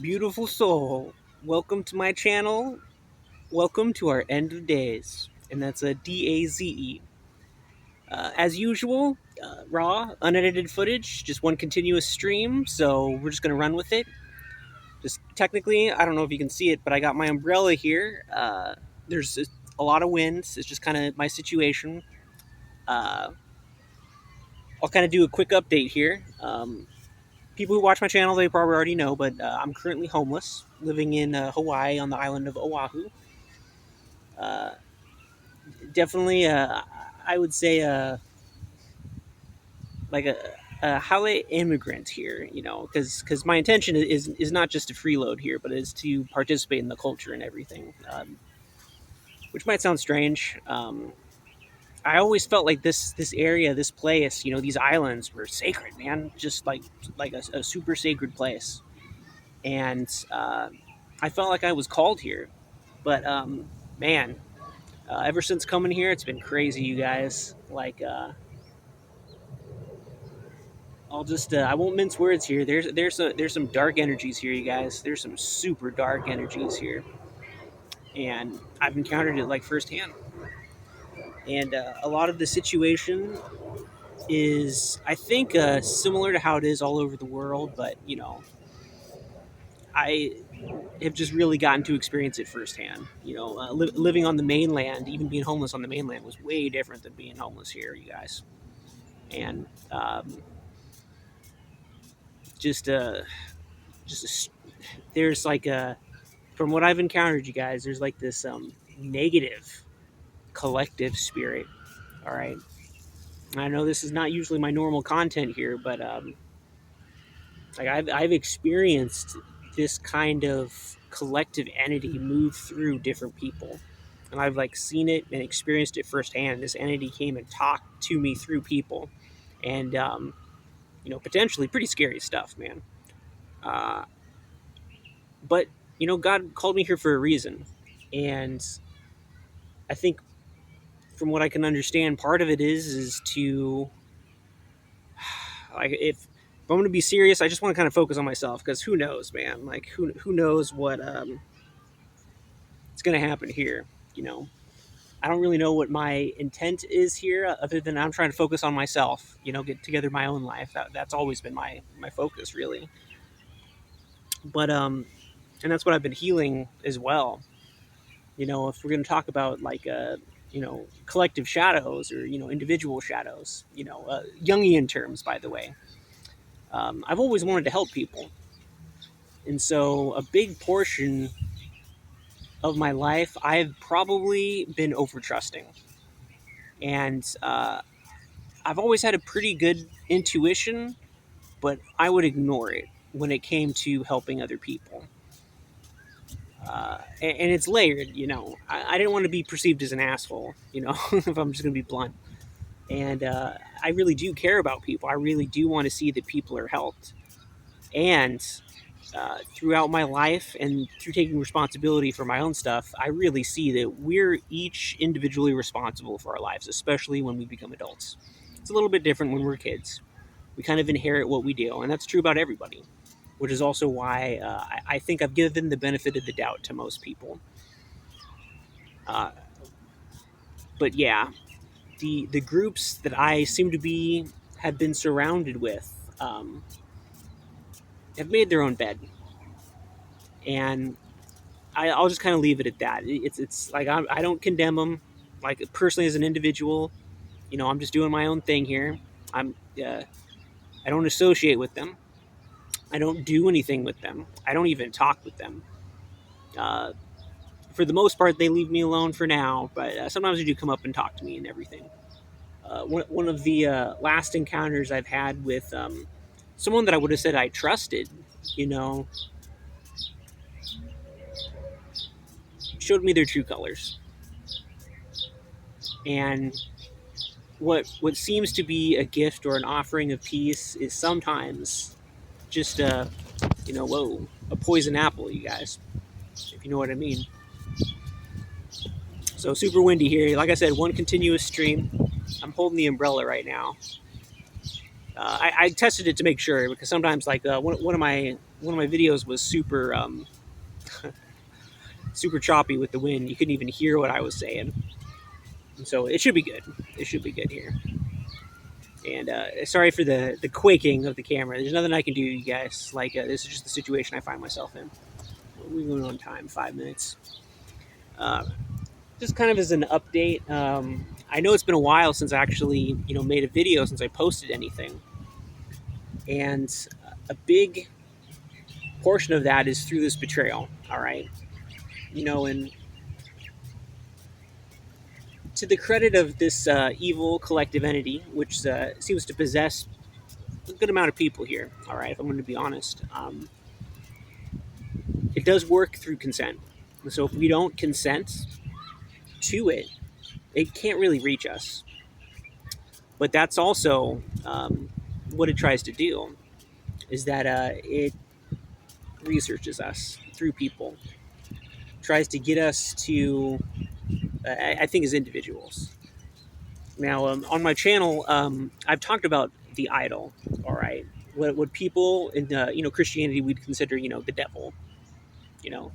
Beautiful soul, welcome to my channel. Welcome to our end of days, and that's a DAZE. As usual, raw, unedited footage, just one continuous stream. So we're just gonna run with it. Just technically, I don't know if you can see it, but I got my umbrella here. There's a lot of wind. It's just kind of my situation. Uh, I'll kind of do a quick update here. People who watch my channel, they probably already know, but I'm currently homeless, living in Hawaii on the island of Oahu. Uh, Definitely, I would say, like a Haole immigrant here, because my intention is not just to freeload here, but is to participate in the culture and everything, which might sound strange. I always felt like this area, this place, these islands were sacred, man, just like a super sacred place, and I felt like I was called here, but man, ever since coming here, it's been crazy, you guys. I won't mince words here. There's some dark energies here, you guys. There's some super dark energies here, and I've encountered it like firsthand. And a lot of the situation is, I think, similar to how it is all over the world. But I have just really gotten to experience it firsthand. Living on the mainland, even being homeless on the mainland, was way different than being homeless here, you guys. And just just there's like a from what I've encountered, you guys, there's like this negative collective spirit. All right. I know this is not usually my normal content here, but like I've experienced this kind of collective entity move through different people, and I've like seen it and experienced it firsthand. This entity came and talked to me through people, and potentially pretty scary stuff, man. Uh, but God called me here for a reason, and I think from what I can understand, part of it is to like if I'm going to be serious, I just want to kind of focus on myself because who knows, man? Like who knows what it's going to happen here? You know, I don't really know what my intent is here, other than I'm trying to focus on myself. Get together my own life. That's always been my focus, really. But and that's what I've been healing as well. If we're going to talk about like collective shadows or individual shadows, Jungian terms, by the way. I've always wanted to help people, and so a big portion of my life, I've probably been over trusting, and I've always had a pretty good intuition, but I would ignore it when it came to helping other people. And it's layered, I didn't want to be perceived as an asshole, if I'm just going to be blunt. And I really do care about people. I really do want to see that people are helped. And throughout my life and through taking responsibility for my own stuff, I really see that we're each individually responsible for our lives, especially when we become adults. It's a little bit different when we're kids. We kind of inherit what we do, and that's true about everybody, which is also why I think I've given the benefit of the doubt to most people. Uh, but yeah, the groups that I seem to be have been surrounded with have made their own bed, and I'll just kind of leave it at that. It's like I don't condemn them. Like personally, as an individual, I'm just doing my own thing here. I'm I don't associate with them. I don't do anything with them. I don't even talk with them. Uh, for the most part, they leave me alone for now. But sometimes they do come up and talk to me and everything. One of the last encounters I've had with someone that I would have said I trusted, you know, showed me their true colors. And what seems to be a gift or an offering of peace is sometimes just a poison apple, you guys, if you know what I mean. So super windy here. Like I said, one continuous stream. I'm holding the umbrella right now. I tested it to make sure, because sometimes like one of my videos was super choppy with the wind. You couldn't even hear what I was saying. And so it should be good. It should be good here. And sorry for the quaking of the camera. There's nothing I can do, you guys. Like this is just the situation I find myself in. We're going on time, 5 minutes. Uh, just kind of as an update. I know it's been a while since I actually made a video, since I posted anything, and a big portion of that is through this betrayal. All right, and to the credit of this evil collective entity, which seems to possess a good amount of people here. All right, if I'm going to be honest, it does work through consent. So if we don't consent to it, it can't really reach us. But that's also what it tries to do, is that it researches us through people, tries to get us to, I think, as individuals. Now, on my channel, I've talked about the idol. All right, what people in Christianity would consider the devil. You know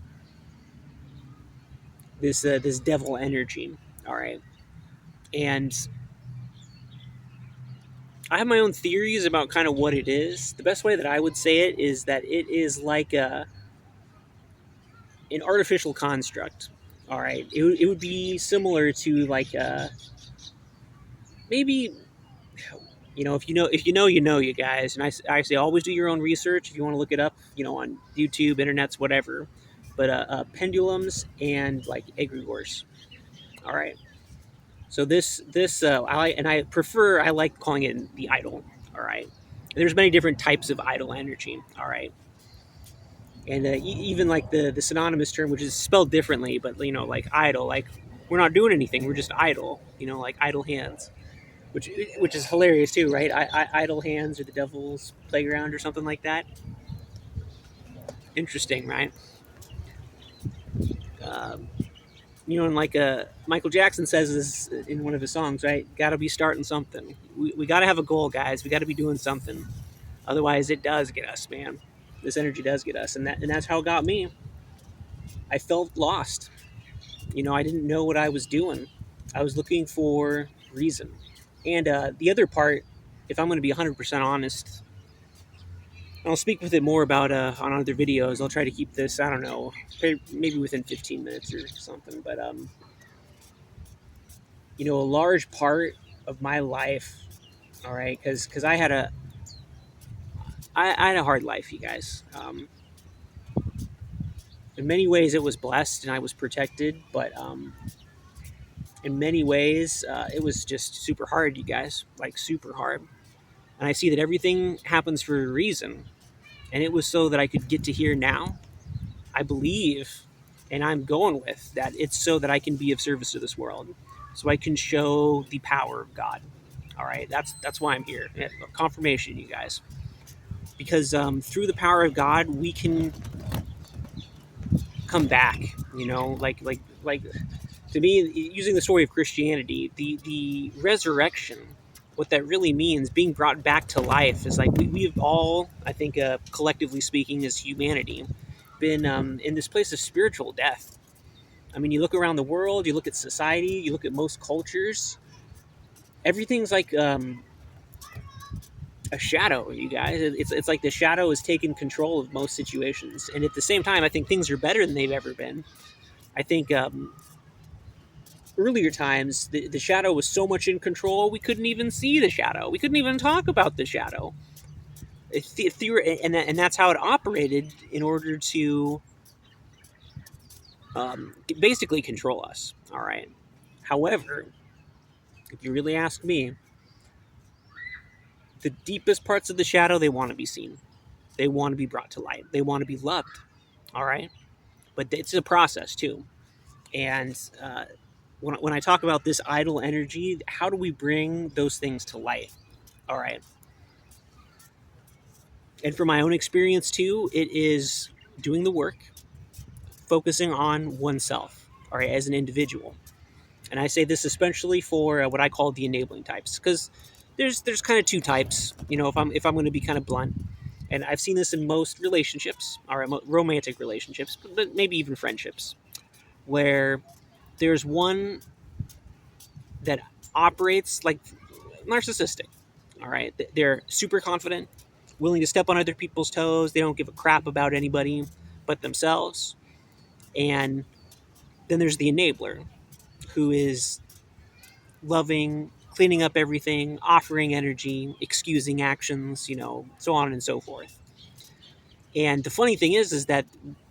this devil energy. All right, and I have my own theories about kind of what it is. The best way that I would say it is that it is like an artificial construct. All right, it would be similar to like maybe if you know you guys. And I say always do your own research if you want to look it up. On YouTube, internets, whatever. But pendulums and like egregores. All right. So this I like calling it the idol. All right. There's many different types of idol energy. All right. And even like the synonymous term, which is spelled differently, but like idle, like we're not doing anything, we're just idle. Like idle hands, which is hilarious too, right? Idle hands or the devil's playground or something like that. Interesting, right? Um, and like Michael Jackson says this in one of his songs, right? Got to be starting something. We got to have a goal, guys. We got to be doing something. Otherwise, it does get us, man. This energy does get us, and that's how it got me. I felt lost. I didn't know what I was doing. I was looking for reason. And the other part, if I'm going to be 100% honest, I'll speak with it more about on other videos. I'll try to keep this, I don't know, maybe within 15 minutes or something. But, a large part of my life, all right, because I had a hard life, you guys. In many ways, it was blessed and I was protected, but in many ways, it was just super hard, you guys, like super hard. And I see that everything happens for a reason, and it was so that I could get to here now. I believe, and I'm going with that, it's so that I can be of service to this world, so I can show the power of God. All right, that's why I'm here. Confirmation, you guys, because through the power of God, we can come back. Like to me, using the story of Christianity, the resurrection, what that really means, being brought back to life, is like we've all, I think, collectively speaking, as humanity, been in this place of spiritual death. I mean, you look around the world, you look at society, you look at most cultures, everything's like a shadow, you guys. It's like the shadow has taken control of most situations. And at the same time, I think things are better than they've ever been. I think earlier times, the shadow was so much in control, we couldn't even see the shadow. We couldn't even talk about the shadow. And that's how it operated in order to basically control us. All right. However, if you really ask me, the deepest parts of the shadow, they want to be seen. They want to be brought to light. They want to be loved. All right. But it's a process too. And when I talk about this idol energy, how do we bring those things to light? All right. And from my own experience too, it is doing the work, focusing on oneself, all right, as an individual. And I say this especially for what I call the enabling types, because there's kind of two types. If I'm going to be kind of blunt, and I've seen this in most relationships, all right, romantic relationships, but maybe even friendships, where there's one that operates like narcissistic. All right, they're super confident, willing to step on other people's toes. They don't give a crap about anybody but themselves. And then there's the enabler, who is loving, cleaning up everything, offering energy, excusing actions, so on and so forth. And the funny thing is that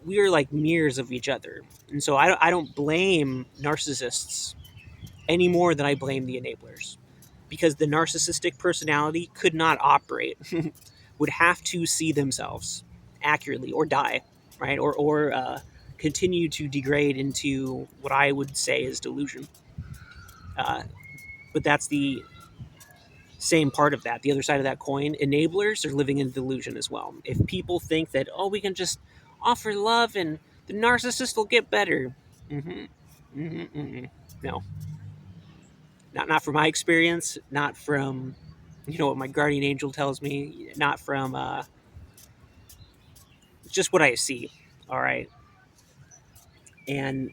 we are like mirrors of each other. And so I don't blame narcissists any more than I blame the enablers, because the narcissistic personality could not operate, would have to see themselves accurately or die, right? Or continue to degrade into what I would say is delusion. Uh, but that's the same part of that. The other side of that coin, enablers are living in delusion as well. If people think that, oh, we can just offer love and the narcissist will get better. Mm-hmm. Mm-hmm, mm-hmm. No, not from my experience, not from what my guardian angel tells me, not from just what I see. All right, and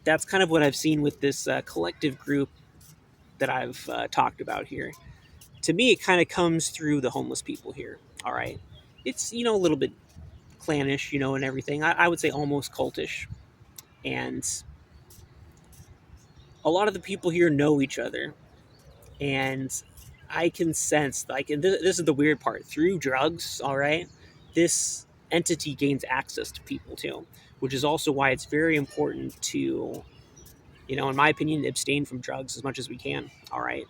that's kind of what I've seen with this collective group that I've talked about here. To me, it kind of comes through the homeless people here. All right, it's a little bit clannish, and everything. I would say almost cultish, and a lot of the people here know each other, and I can sense like, and this is the weird part, through drugs. All right, this entity gains access to people too, which is also why it's very important to, in my opinion, abstain from drugs as much as we can. All right,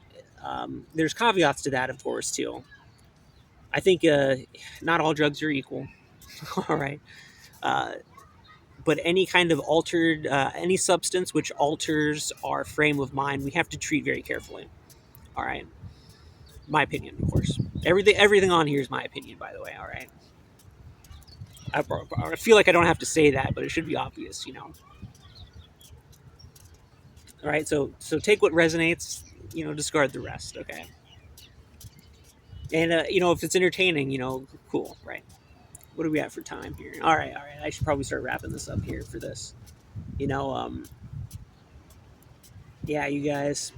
there's caveats to that, of course, too. I think not all drugs are equal. All right. Uh, but any kind of altered, any substance which alters our frame of mind, we have to treat very carefully. All right, my opinion, of course. Everything on here is my opinion, by the way. All right, I feel like I don't have to say that, but it should be obvious. All right, so take what resonates, discard the rest. Okay, and if it's entertaining, cool, right? What do we have for time here? All right. I should probably start wrapping this up here for this. You know, um, yeah, you guys,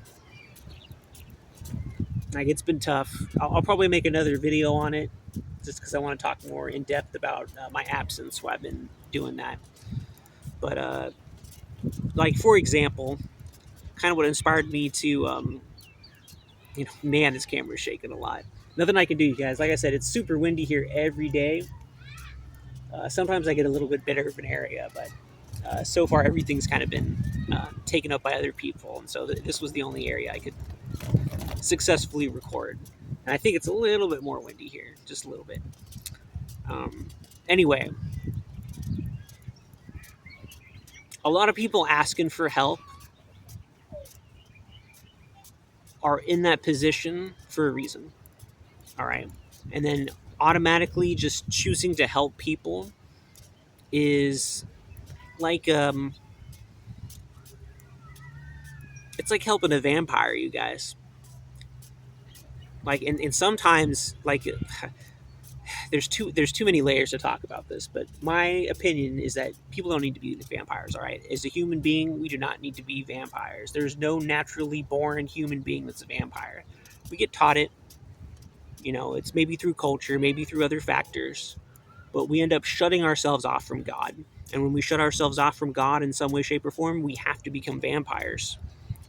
like it's been tough. I'll probably make another video on it just because I want to talk more in depth about my absence. Why I've been doing that. But like for example, kind of what inspired me to, man, this camera's shaking a lot. Nothing I can do, you guys. Like I said, it's super windy here every day. Sometimes I get a little bit better of an area, but so far everything's kind of been taken up by other people, and so this was the only area I could successfully record. And I think it's a little bit more windy here, just a little bit. Anyway, a lot of people asking for help are in that position for a reason. All right. And then automatically just choosing to help people is like it's like helping a vampire, you guys. Like and sometimes like there's too many layers to talk about this, but my opinion is that people don't need to be vampires. All right, as a human being, we do not need to be vampires. There's no naturally born human being that's a vampire. We get taught it. It's maybe through culture, maybe through other factors, but we end up shutting ourselves off from God. And when we shut ourselves off from God in some way, shape, or form, we have to become vampires.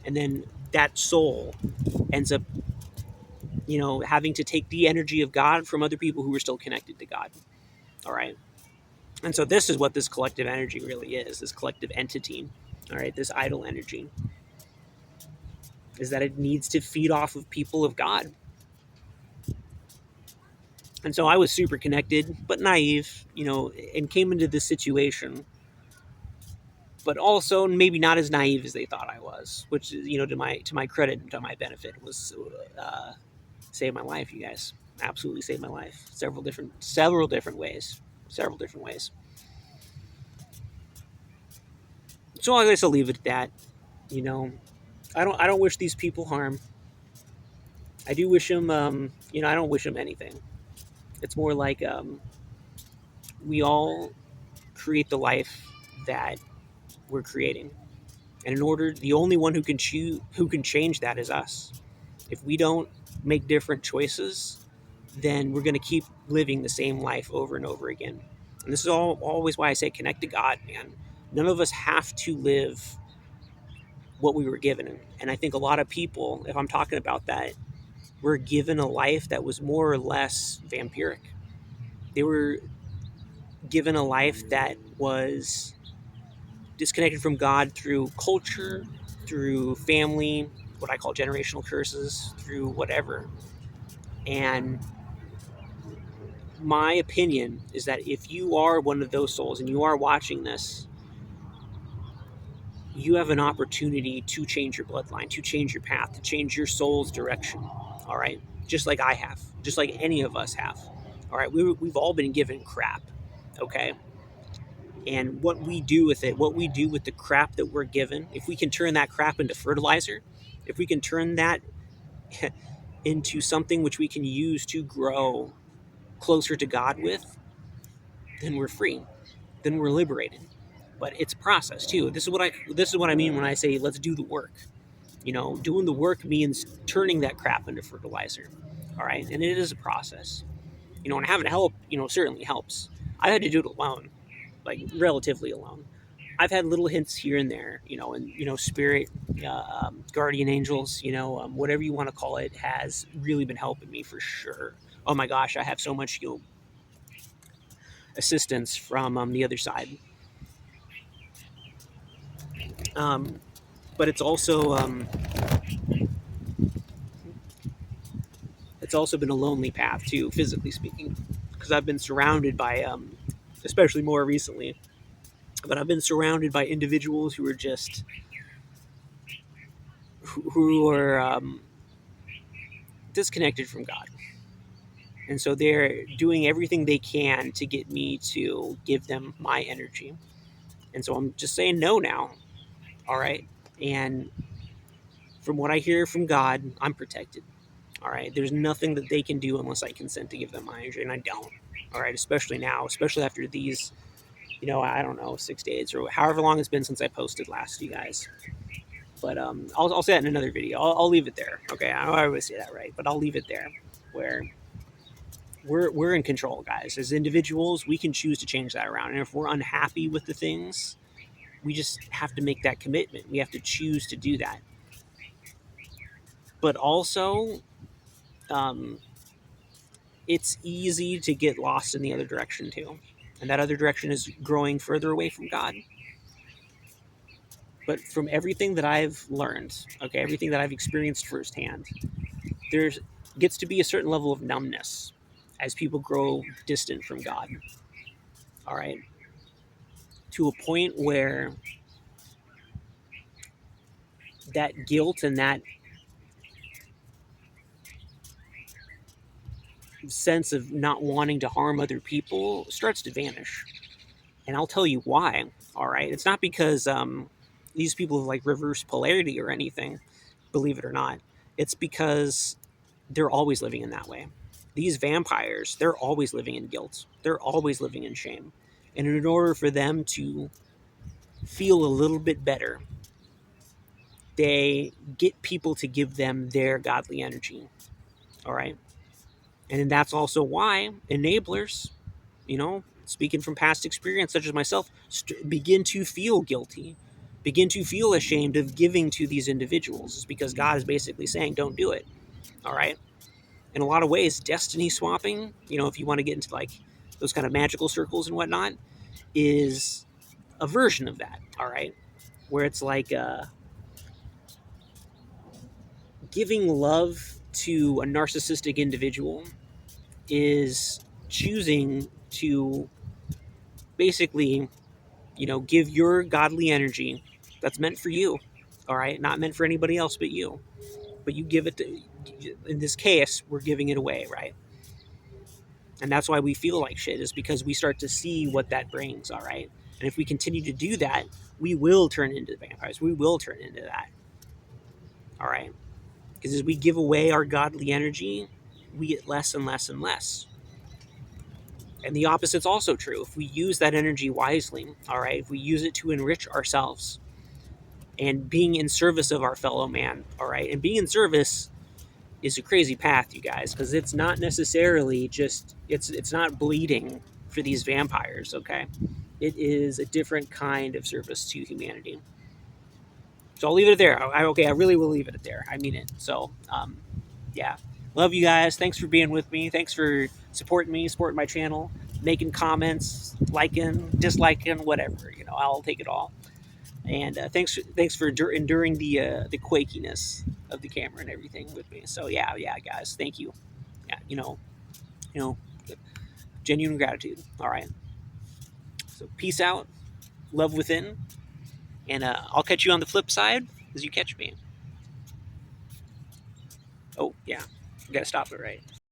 And then that soul ends up, having to take the energy of God from other people who are still connected to God. All right. And so this is what this collective energy really is, this collective entity. All right. This idol energy is that it needs to feed off of people of God. And so I was super connected, but naive, and came into this situation, but also maybe not as naive as they thought I was, which is, to my credit and to my benefit, was saved my life, you guys. Absolutely saved my life. Several different ways. Several different ways. So I guess I'll leave it at that. You know, I don't wish these people harm. I do wish them, I don't wish them anything. It's more like we all create the life that we're creating, and in order, the only one who can change that is us. If we don't make different choices, then we're going to keep living the same life over and over again. And this is always why I say connect to God, man. None of us have to live what we were given. And I think a lot of people, if I'm talking about that, were given a life that was more or less vampiric. They were given a life that was disconnected from God through culture, through family, what I call generational curses, through whatever. And my opinion is that if you are one of those souls and you are watching this, you have an opportunity to change your bloodline, to change your path, to change your soul's direction. All right. Just like I have, just like any of us have. All right. We've all been given crap. Okay. And what we do with it, what we do with the crap that we're given, if we can turn that crap into fertilizer, if we can turn that into something which we can use to grow closer to God with, then we're free. Then we're liberated. But it's a process too. This is what I mean when I say let's do the work. Doing the work means turning that crap into fertilizer. All right, and it is a process. And having help, certainly helps. I had to do it alone, like relatively alone. I've had little hints here and there, and spirit, guardian angels, whatever you want to call it, has really been helping me for sure. Oh my gosh, I have so much assistance from the other side. Um, but it's also been a lonely path too, physically speaking, because I've been surrounded by, especially more recently, but I've been surrounded by individuals who are just who are disconnected from God, and so they're doing everything they can to get me to give them my energy, and so I'm just saying no now. All right, and from what I hear from God, I'm protected. All right, there's nothing that they can do unless I consent to give them my energy, and I don't. All right, especially now, especially after these, I don't know, 6 days or however long it's been since I posted last, you guys. But I'll say that in another video. I'll leave it there. Okay, I don't always say that right, but I'll leave it there, where we're in control, guys. As individuals, we can choose to change that around, and if we're unhappy with the things, we just have to make that commitment. We have to choose to do that. But also, um, it's easy to get lost in the other direction too, and that other direction is growing further away from God. But from everything that I've learned, okay, everything that I've experienced firsthand, there's gets to be a certain level of numbness as people grow distant from God. All right, to a point where that guilt and that sense of not wanting to harm other people starts to vanish. And I'll tell you why. All right, it's not because these people have like reverse polarity or anything, believe it or not. It's because they're always living in that way. These vampires, they're always living in guilt. They're always living in shame. And in order for them to feel a little bit better, they get people to give them their godly energy. All right. And that's also why enablers, speaking from past experience, such as myself, begin to feel guilty, begin to feel ashamed of giving to these individuals. It's because God is basically saying, don't do it. All right. In a lot of ways, destiny swapping, if you want to get into like those kind of magical circles and whatnot, is a version of that. All right. Where it's like giving love to a narcissistic individual is choosing to basically, give your godly energy that's meant for you. All right. Not meant for anybody else but you. But you give it to, in this case, we're giving it away, right? And that's why we feel like shit, is because we start to see what that brings, all right? And if we continue to do that, we will turn into vampires. We will turn into that. All right. Because as we give away our godly energy, we get less and less and less. And the opposite's also true. If we use that energy wisely, all right, if we use it to enrich ourselves and being in service of our fellow man, all right, and being in service is a crazy path, you guys, because it's not necessarily just it's not bleeding for these vampires, okay? It is a different kind of service to humanity. So I'll leave it there. I really will leave it there. I mean it. So, yeah. Love you guys. Thanks for being with me. Thanks for supporting me, supporting my channel, making comments, liking, disliking, whatever. You know, I'll take it all. And thanks for enduring the quakiness of the camera and everything with me. So yeah, guys, thank you. Yeah, you know, genuine gratitude. All right. So peace out, love within, and I'll catch you on the flip side as you catch me. Oh yeah, you gotta stop it right.